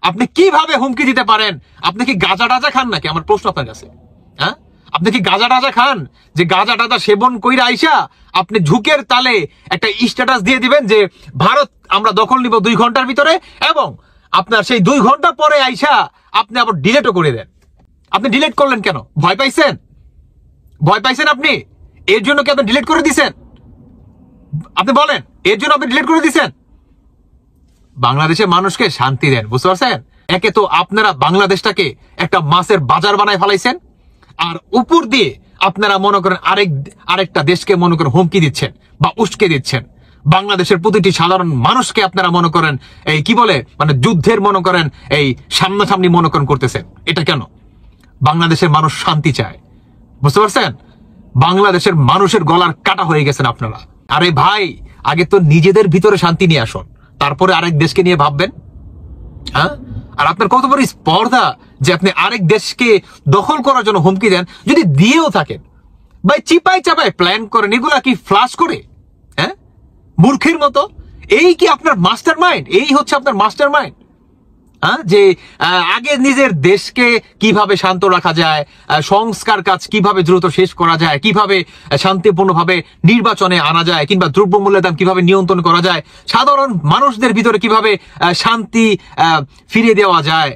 R: আপনি কিভাবে হুমকি দিতে পারেন? আপনি কি গাঁজা টাজা খান নাকি? আমার প্রশ্ন আপনার কাছে। হ্যাঁ, আপনি কি গাঁজা টাজা খান? যে গাঁজা টাজা সেবন কইরা আইসা আপনি ঝুঁকের তালে একটা স্ট্যাটাস দিয়ে দিবেন যে ভারত আমরা দখল নিব 2 ঘন্টার ভিতরে, এবং আপনার সেই 2 ঘন্টা পরে আইসা আপনি আবার ডিলেটও করে দেন। আপনি ডিলেট করলেন কেন? ভয় পাইছেন? আপনি এর জন্য কি আপনি ডিলেট করে দিছেন? আপনি বলেন, এর জন্য আপনি ডিলেট করে দিছেন? বাংলাদেশের মানুষকে শান্তি দেন। বুঝতে পারছেন? একে তো আপনারা বাংলাদেশটাকে একটা মাছের বাজার বানায় ফেলাইছেন, আর উপর দিয়ে আপনারা মনে করেন আরেকটা দেশকে মনে করেন হুমকি দিচ্ছেন বা উস্কে দিচ্ছেন। বাংলাদেশের প্রতিটি সাধারণ মানুষকে আপনারা মনে করেন এই কি বলে মানে যুদ্ধের মনে করেন এই সামনাসামনি মনে করেন করতেছেন। এটা কেন? বাংলাদেশের মানুষ শান্তি চায়, বুঝতে পারছেন? বাংলাদেশের মানুষের গলার কাটা হয়ে গেছেন আপনারা। আরে ভাই, আগে তো নিজেদের ভিতরে শান্তি নিয়ে আসুন, তারপরে আরেক দেশকে নিয়ে ভাববেন। হ্যাঁ, আর আপনার কত বড় স্পর্ধা যে আপনি আরেক দেশকে দখল করার জন্য হুমকি দেন। যদি দিয়েও থাকেন ভাই, চিপাই চাপাই প্ল্যান করেন, এগুলা কি ফ্লাশ করে? হ্যাঁ, মূর্খের মতো। এই কি আপনার মাস্টার মাইন্ড? এই হচ্ছে আপনার মাস্টার মাইন্ড? হ্যাঁ, যে আগে নিজের দেশকে কিভাবে শান্ত রাখা যায়, সংস্কার কাজ কিভাবে দ্রুত শেষ করা যায়, কিভাবে শান্তিপূর্ণভাবে নির্বাচনে আনা যায়, কিংবা দ্রব্যমূল্যের দাম কিভাবে নিয়ন্ত্রণ করা যায়, সাধারণ মানুষদের ভিতরে কিভাবে শান্তি ফিরিয়ে দেওয়া যায়,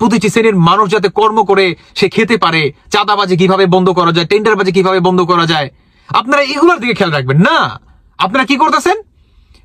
R: প্রতিটি শ্রেণীর মানুষ যাতে কর্ম করে সে খেতে পারে, চাঁদাবাজি কিভাবে বন্ধ করা যায়, টেন্ডারবাজি কিভাবে বন্ধ করা যায়, আপনারা এগুলোর দিকে খেয়াল রাখবেন না। আপনারা কি করতেছেন?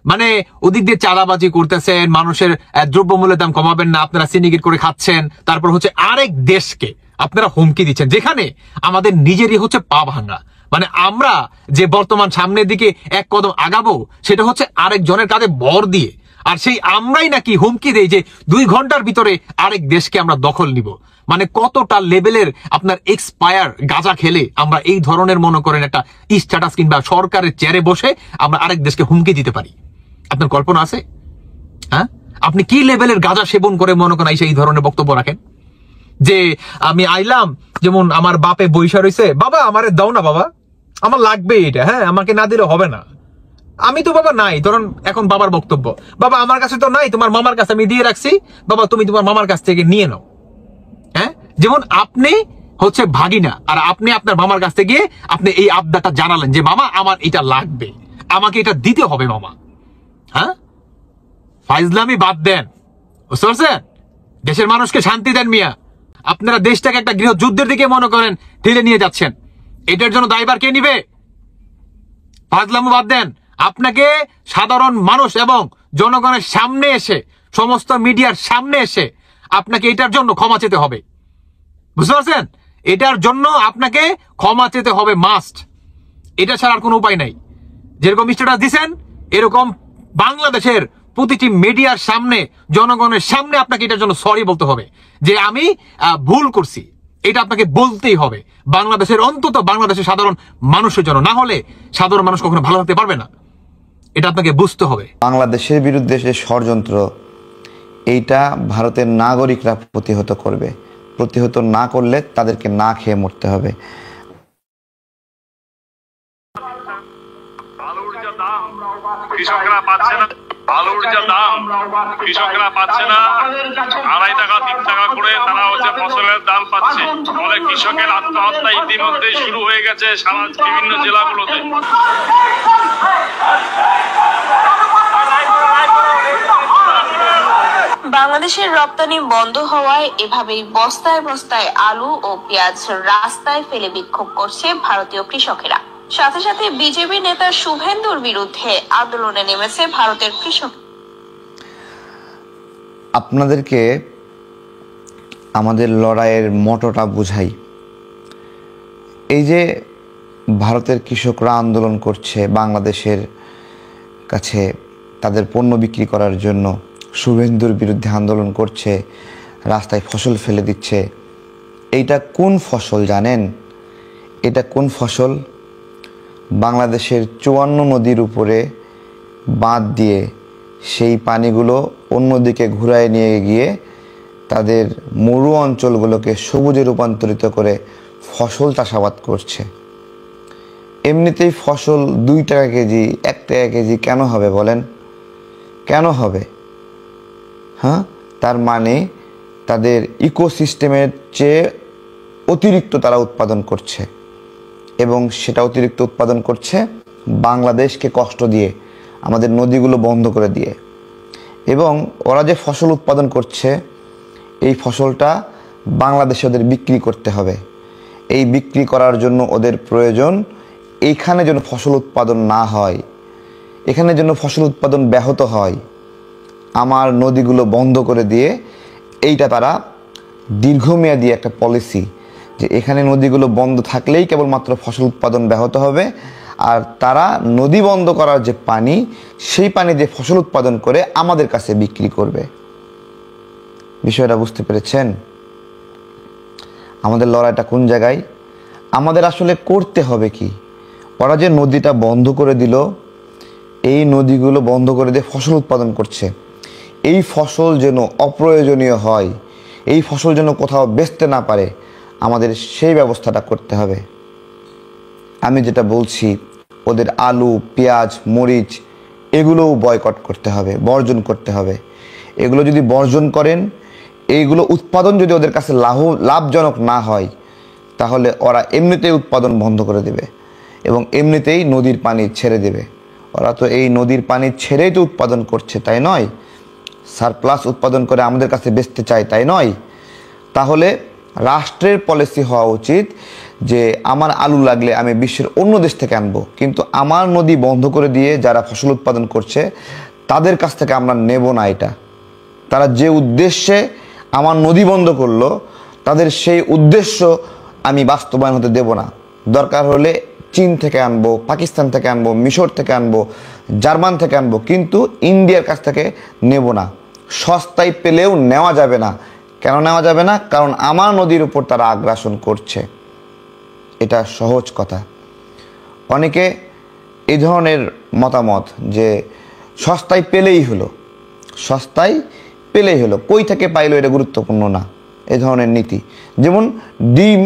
R: মানে ওদিক দিয়ে চাঁদাবাজি করতেছেন, মানুষের দ্রব্যমূল্যের দাম কমাবেন না, আপনারা সিন্ডিকেট করে খাচ্ছেন, তারপর হচ্ছে আরেক দেশকে আপনারা হুমকি দিচ্ছেন, যেখানে আমাদের নিজেরই হচ্ছে পা ভাঙা। মানে আমরা যে বর্তমান সামনের দিকে এক কদম আগাবো, সেটা হচ্ছে আরেকজনের কাঁধে ভর দিয়ে। আর সেই আমরাই নাকি হুমকি দেই যে 2 ঘন্টার ভিতরে আরেক দেশকে আমরা দখল নিব। মানে কতটা লেভেলের আপনার এক্সপায়ার গাঁজা খেলে আমরা এই ধরনের মনে করেন একটা স্ট্যাটাস কিংবা সরকারের চেয়ারে বসে আমরা আরেক দেশকে হুমকি দিতে পারি? আপনার কল্পনা আছে? হ্যাঁ, আপনি কি লেভেলের গাঁজা সেবন করে মনে করেন এই ধরনের বক্তব্য রাখেন যে আমি আইলাম, যেমন আমার বাপে বৈশা রয়েছে, বাবা আমারে দাও না বাবা, আমার লাগবে এটা, হ্যাঁ আমাকে না দিলে হবে না, আমি তো বাবা নাই। ধরুন এখন বাবার বক্তব্য, বাবা আমার কাছে তো নাই, তোমার মামার কাছে আমি দিয়ে রাখছি, বাবা তুমি তোমার মামার কাছ থেকে নিয়ে নাও। হ্যাঁ, যেমন আপনি হচ্ছে ভাগিনা, আর আপনি আপনার মামার কাছ থেকে গিয়ে আপনি এই আবদারটা জানালেন যে মামা আমার এটা লাগবে, আমাকে এটা দিতে হবে মামা। হ্যাঁ, ফাইজলামি বাদ দেন, বুঝতে পারছেন? দেশের মানুষকে শান্তি দেন মিয়া। আপনারা দেশটাকে একটা গৃহযুদ্ধের দিকে মনে করেন ঠেলে নিয়ে যাচ্ছেন, এটার জন্য দায়ভার কে নিবে? ফাজলামি বাদ দেন। আপনাকে সাধারণ মানুষ এবং জনগণের সামনে এসে, সমস্ত মিডিয়ার সামনে এসে আপনাকে এটার জন্য ক্ষমা চেতে হবে, বুঝতে পারছেন? এটার জন্য আপনাকে ক্ষমা চেতে হবে মাস্ট, এটা ছাড়া আর কোনো উপায় নাই। যেরকম স্ট্যাটাস দিছেন, এরকম বাংলাদেশের প্রতিটি মিডিয়ার সামনে, জনগণের সামনে আপনাকে এটার জন্য সরি বলতে হবে যে আমি ভুল করছি, এটা আপনাকে বলতেই হবে বাংলাদেশের, অন্তত বাংলাদেশের সাধারণ মানুষের জন্য। না হলে সাধারণ মানুষ কখনো ভালো থাকতে পারবে না, এটা আপনাকে বুঝতে হবে।
J: বাংলাদেশের বিরুদ্ধে যে ষড়যন্ত্র, এইটা ভারতের নাগরিকরা প্রতিহত করবে, প্রতিহত না করলে তাদেরকে না খেয়ে মরতে হবে।
A: কৃষকরা পাচ্ছে না আলুর যা দাম, কৃষকরা পাচ্ছে না 2.5 টাকা 3 টাকা করে তারা হচ্ছে ফসলের দাম পাচ্ছে। ফলে কৃষকের আত্মহত্যা ইতিমধ্যে শুরু হয়ে গেছে সারা বিভিন্ন জেলাগুলোতে।
B: বাংলাদেশের রপ্তানি বন্ধ হওয়ায় এভাবেই বস্তায় বস্তায় আলু ও পেঁয়াজ রাস্তায় ফেলে বিক্ষোভ করছে ভারতীয় কৃষকেরা। সাথে সাথে বিজেপি নেতা শুভেন্দুর বিরুদ্ধে আন্দোলনে নেমেছে ভারতের কৃষক।
J: আপনাদেরকে আমাদের লড়াইয়ের মোটোটা বুঝাই। এই যে ভারতের কৃষকরা আন্দোলন করছে বাংলাদেশের কাছে তাদের পণ্য বিক্রি করার জন্য, শুভেন্দুর বিরুদ্ধে আন্দোলন করছে, রাস্তায় ফসল ফেলে দিচ্ছে, এইটা কোন ফসল জানেন? এটা কোন ফসল? বাংলাদেশের 54 নদীর উপরে বাঁধ দিয়ে সেই পানিগুলো অন্যদিকে ঘুরায় নিয়ে গিয়ে তাদের মরু অঞ্চলগুলোকে সবুজে রূপান্তরিত করে ফসল চাষাবাদ করছে। এমনিতেই ফসল 2 টাকা কেজি, 1 টাকা কেজি কেন হবে বলেন? কেন হবে? হ্যাঁ, তার মানে তাদের ইকোসিস্টেমের চেয়ে অতিরিক্ত তারা উৎপাদন করছে, এবং সেটা অতিরিক্ত উৎপাদন করছে বাংলাদেশকে কষ্ট দিয়ে, আমাদের নদীগুলো বন্ধ করে দিয়ে। এবং ওরা যে ফসল উৎপাদন করছে, এই ফসলটা বাংলাদেশে ওদের বিক্রি করতে হবে। এই বিক্রি করার জন্য ওদের প্রয়োজন এইখানে যেন ফসল উৎপাদন না হয়, এখানে যেন ফসল উৎপাদন ব্যাহত হয়, আমার নদীগুলো বন্ধ করে দিয়ে এইটা তারা দীর্ঘমেয়াদী একটা পলিসি, যে এখানে নদীগুলো বন্ধ থাকলেই কেবলমাত্র ফসল উৎপাদন ব্যাহত হবে, আর তারা নদী বন্ধ করার যে পানি, সেই পানি দিয়ে ফসল উৎপাদন করে আমাদের কাছে বিক্রি করবে। বিষয়টা বুঝতে পেরেছেন? আমাদের লড়াইটা কোন জায়গায়? আমাদের আসলে করতে হবে কি? ওরা যে নদীটা বন্ধ করে দিল, এই নদীগুলো বন্ধ করে দিয়ে ফসল উৎপাদন করছে, এই ফসল যেন অপ্রয়োজনীয় হয়, এই ফসল যেন কোথাও বেচতে না পারে, আমাদের সেই ব্যবস্থাটা করতে হবে। আমি যেটা বলছি, ওদের আলু, পেঁয়াজ, মরিচ এগুলোও বয়কট করতে হবে, বর্জন করতে হবে। এগুলো যদি বর্জন করেন, এইগুলো উৎপাদন যদি ওদের কাছে লাভজনক না হয়, তাহলে ওরা এমনিতেই উৎপাদন বন্ধ করে দেবে এবং এমনিতেই নদীর পানি ছেড়ে দেবে। ওরা তো এই নদীর পানি ছেড়েই তো উৎপাদন করছে, তাই নয়? সারপ্লাস উৎপাদন করে আমাদের কাছে বেচতে চায়, তাই নয়? তাহলে রাষ্ট্রের পলিসি হওয়া উচিত যে আমার আলু লাগলে আমি বিশ্বের অন্য দেশ থেকে আনবো, কিন্তু আমার নদী বন্ধ করে দিয়ে যারা ফসল উৎপাদন করছে তাদের কাছ থেকে আমরা নেব না। এটা তারা যে উদ্দেশ্যে আমার নদী বন্ধ করলো, তাদের সেই উদ্দেশ্য আমি বাস্তবায়ন হতে দেব না। দরকার হলে চীন থেকে আনবো, পাকিস্তান থেকে আনবো, মিশর থেকে আনবো, জার্মান থেকে আনবো, কিন্তু ইন্ডিয়ার কাছ থেকে নেব না। সস্তায় পেলেও নেওয়া যাবে না। কেন নেওয়া যাবে না? কারণ আমার নদীর উপর তারা আগ্রাসন করছে। এটা সহজ কথা। অনেকে এই ধরনের মতামত যে সস্তায় পেলেই হলো, সস্তায় পেলেই হলো, কই থেকে পাইলো এটা গুরুত্বপূর্ণ না, এই ধরনের নীতি। যেমন ডিম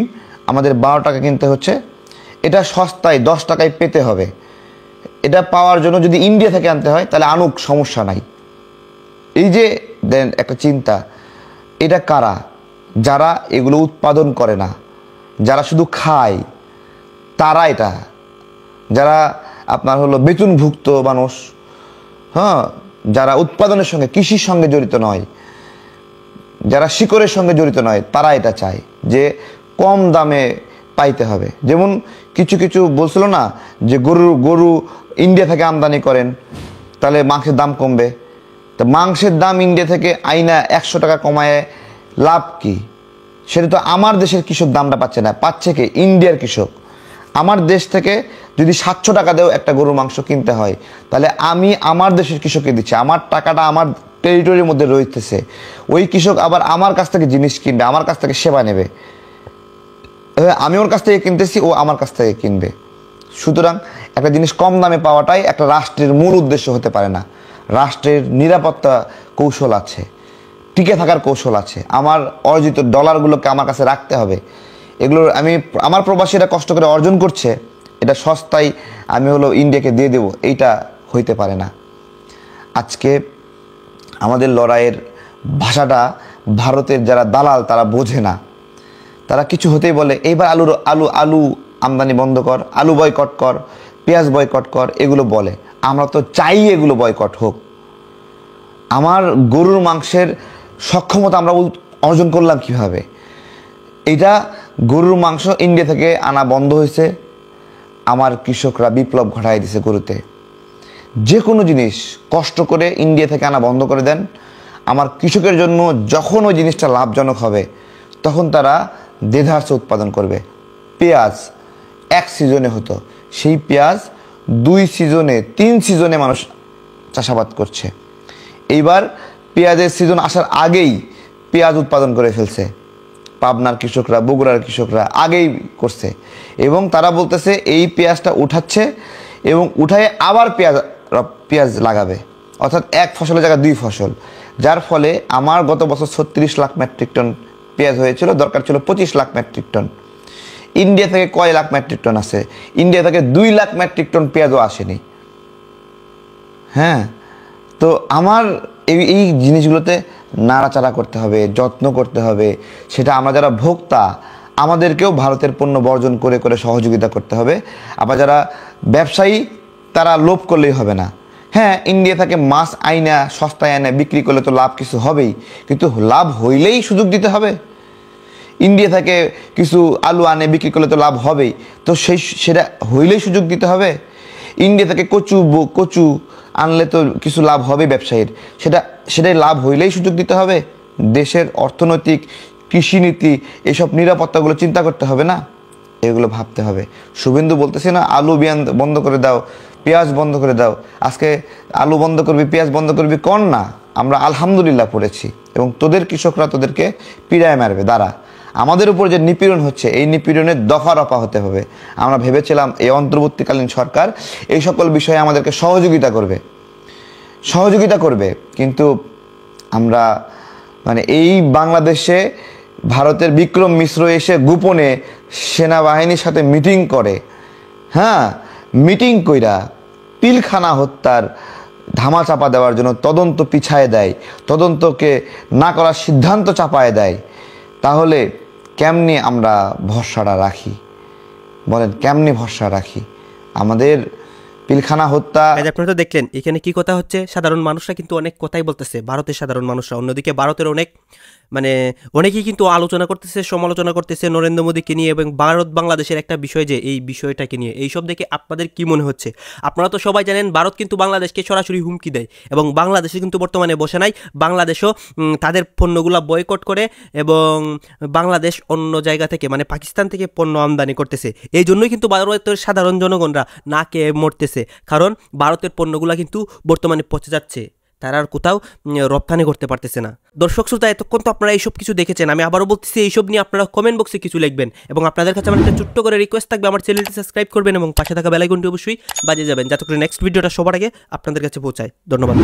J: আমাদের 12 টাকা কিনতে হচ্ছে, এটা সস্তায় 10 টাকায় পেতে হবে। এটা পাওয়ার জন্য যদি ইন্ডিয়া থেকে আনতে হয় তাহলে আনুক, সমস্যা নাই। এই যে দেন একটা চিন্তা, এটা কারা? যারা এগুলো উৎপাদন করে না, যারা শুধু খায়, তারা এটা। যারা আপনার হলো বেতনভুক্ত মানুষ, হ্যাঁ, যারা উৎপাদনের সঙ্গে, কৃষির সঙ্গে জড়িত নয়, যারা শিকড়ের সঙ্গে জড়িত নয়, তারা এটা চায় যে কম দামে পাইতে হবে। যেমন কিছু কিছু বলছিল না যে গরু ইন্ডিয়া থেকে আমদানি করেন তাহলে মাংসের দাম কমবে। তো মাংসের দাম ইন্ডিয়া থেকে আইনা 100 টাকা কমায় লাভ কি? সেটা তো আমার দেশের কৃষক দামটা পাচ্ছে না, পাচ্ছে কি? ইন্ডিয়ার কৃষক। আমার দেশ থেকে যদি 700 টাকা দেও একটা গরুর মাংস কিনতে হয়, তাহলে আমি আমার দেশের কৃষককে দিচ্ছি, আমার টাকাটা আমার টেরিটরির মধ্যে রইতেছে। ওই কৃষক আবার আমার কাছ থেকে জিনিস কিনবে, আমার কাছ থেকে সেবা নেবে। আমি ওর কাছ থেকে কিনতেছি, ও আমার কাছ থেকে কিনবে। সুতরাং একটা জিনিস কম দামে পাওয়াটাই একটা রাষ্ট্রের মূল উদ্দেশ্য হতে পারে না। রাষ্ট্রের নিরাপত্তা কৌশল আছে, টিকে থাকার কৌশল আছে। আমার অর্জিত ডলারগুলোকে আমার কাছে রাখতে হবে। এগুলো আমার প্রবাসীরা কষ্ট করে অর্জন করছে, এটা সস্তায় আমি হলো ইন্ডিয়াকে দিয়ে দেব, এইটা হইতে পারে না। আজকে আমাদের লড়াইয়ের ভাষাটা ভারতের যারা দালাল তারা বোঝে না। তারা কিছু হতেই বলে এইবার আলু আমদানি বন্ধ কর, আলু বয়কট কর, পেঁয়াজ বয়কট কর, এগুলো বলে। আমরা তো চাই এগুলো বয়কট হোক। আমার গরুর মাংসের সক্ষমতা আমরা অর্জন করলাম কিভাবে? এটা গরুর মাংস ইন্ডিয়া থেকে আনা বন্ধ হয়েছে, আমার কৃষকরা বিপ্লব ঘটাই দিছে গরুতে। যে কোনো জিনিস কষ্ট করে ইন্ডিয়া থেকে আনা বন্ধ করে দেন, আমার কৃষকের জন্য যখন ওই জিনিসটা লাভজনক হবে তখন তারা দেধারসে উৎপাদন করবে। পেঁয়াজ 1 সিজনে হতো, সেই পেঁয়াজ 2 সিজনে 3 সিজনে মানুষ চাষাবাদ করছে। এইবার পেঁয়াজের সিজন আসার আগেই পেঁয়াজ উৎপাদন করে ফেলছে পাবনার কৃষকরা, বগুড়ার কৃষকরা আগেই করছে, এবং তারা বলতেছে এই পেঁয়াজটা উঠাচ্ছে এবং উঠায় আবার পেঁয়াজ লাগাবে, অর্থাৎ এক ফসলের জায়গায় 2 ফসল। যার ফলে আমার গত বছর 36 লাখ মেট্রিক টন পেঁয়াজ হয়েছিল, দরকার ছিল 25 লাখ মেট্রিক টন। ইন্ডিয়া থেকে কয় লাখ মেট্রিক টন আছে? ইন্ডিয়া থেকে 2 লাখ মেট্রিক টন পেঁয়াজও আসেনি। হ্যাঁ, তো আমার এই জিনিসগুলোতে নাড়াচাড়া করতে হবে, যত্ন করতে হবে। সেটা আমরা যারা ভোক্তা, আমাদেরকেও ভারতের পণ্য বর্জন করে করে সহযোগিতা করতে হবে। আবার যারা ব্যবসায়ী, তারা লোভ করলেই হবে না। হ্যাঁ, ইন্ডিয়া থেকে মাছ আইনা সস্তায় আইনা বিক্রি করলে তো লাভ কিছু হবেই, কিন্তু লাভ হইলেই সুযোগ দিতে হবে। ইন্ডিয়া থেকে কিছু আলু আনে বিক্রি করলে তো লাভ হবেই, তো সেটা হইলেই সুযোগ দিতে হবে। ইন্ডিয়া থেকে কচু আনলে তো কিছু লাভ হবে ব্যবসায়ীর, সেটাই লাভ হইলেই সুযোগ দিতে হবে। দেশের অর্থনৈতিক, কৃষিনীতি, এসব নিরাপত্তাগুলো চিন্তা করতে হবে না? এগুলো ভাবতে হবে। শুভেন্দু বলতেছে না আলু বন্ধ করে দাও, পেঁয়াজ বন্ধ করে দাও। আজকে আলু বন্ধ করবি, পেঁয়াজ বন্ধ করবি, কর না। আমরা আলহামদুলিল্লাহ পড়েছি, এবং তোদের কৃষকরা তোদেরকে পিড়ায় মারবে, দাঁড়া। আমাদের উপর যে নিপীড়ন হচ্ছে এই নিপীড়নের দফা রফা হতে হবে। আমরা ভেবেছিলাম এই অন্তর্বর্তীকালীন সরকার এই সকল বিষয়ে আমাদেরকে সহযোগিতা করবে, কিন্তু আমরা মানে এই বাংলাদেশে ভারতের বিক্রম মিশ্র এসে গোপনে সেনাবাহিনীর সাথে মিটিং করে, হ্যাঁ মিটিং কইরা পিলখানা হত্যার ধামাচাপা দেওয়ার জন্য তদন্ত পিছায় দেয়, তদন্তকে না করার সিদ্ধান্ত চাপায় দেয়, তাহলে কেমনি আমরা ভরসাটা রাখি বলেন, কেমনি ভরসা রাখি? আমাদের পিলখানা হত্যা।
F: আপনারা তো দেখলেন এখানে কি কথা হচ্ছে, সাধারণ মানুষরা কিন্তু অনেক কথাই বলতেছে, ভারতের সাধারণ মানুষরা। অন্যদিকে ভারতের অনেকেই কিন্তু আলোচনা করতেছে, সমালোচনা করতেছে নরেন্দ্র মোদীকে নিয়ে এবং ভারত বাংলাদেশের একটা বিষয় যে এই বিষয়টাকে নিয়ে। এইসব দেখে আপনাদের কি মনে হচ্ছে? আপনারা তো সবাই জানেন ভারত কিন্তু বাংলাদেশকে সরাসরি হুমকি দেয় এবং বাংলাদেশে কিন্তু বর্তমানে বসে নাই, বাংলাদেশও তাদের পণ্যগুলা বয়কট করে এবং বাংলাদেশ অন্য জায়গা থেকে মানে পাকিস্তান থেকে পণ্য আমদানি করতেছে। এই জন্যই কিন্তু ভারতের সাধারণ জনগণরা না খেয়ে মরতেছে, কারণ ভারতের পণ্যগুলা কিন্তু বর্তমানে পচে যাচ্ছে, তারা আর কোথাও রপ্তানি করতে পারতেছে না। দর্শক শ্রোতা, এতক্ষণ তো আপনারা এইসব কিছু দেখেছেন। আমি আবারও বলতেছি, এইসব নিয়ে আপনারা কমেন্ট বক্সে কিছু লিখবেন এবং আপনাদের কাছে আমার একটা ছোট্ট করে রিকোয়েস্ট থাকবে, আমার চ্যানেলটি সাবস্ক্রাইব করবেন এবং পাশে থাকা বেল আইকনটি অবশ্যই বাজিয়ে যাবেন, যাতে করে নেক্সট ভিডিওটা সবার আগে আপনাদের কাছে পৌঁছায়। ধন্যবাদ।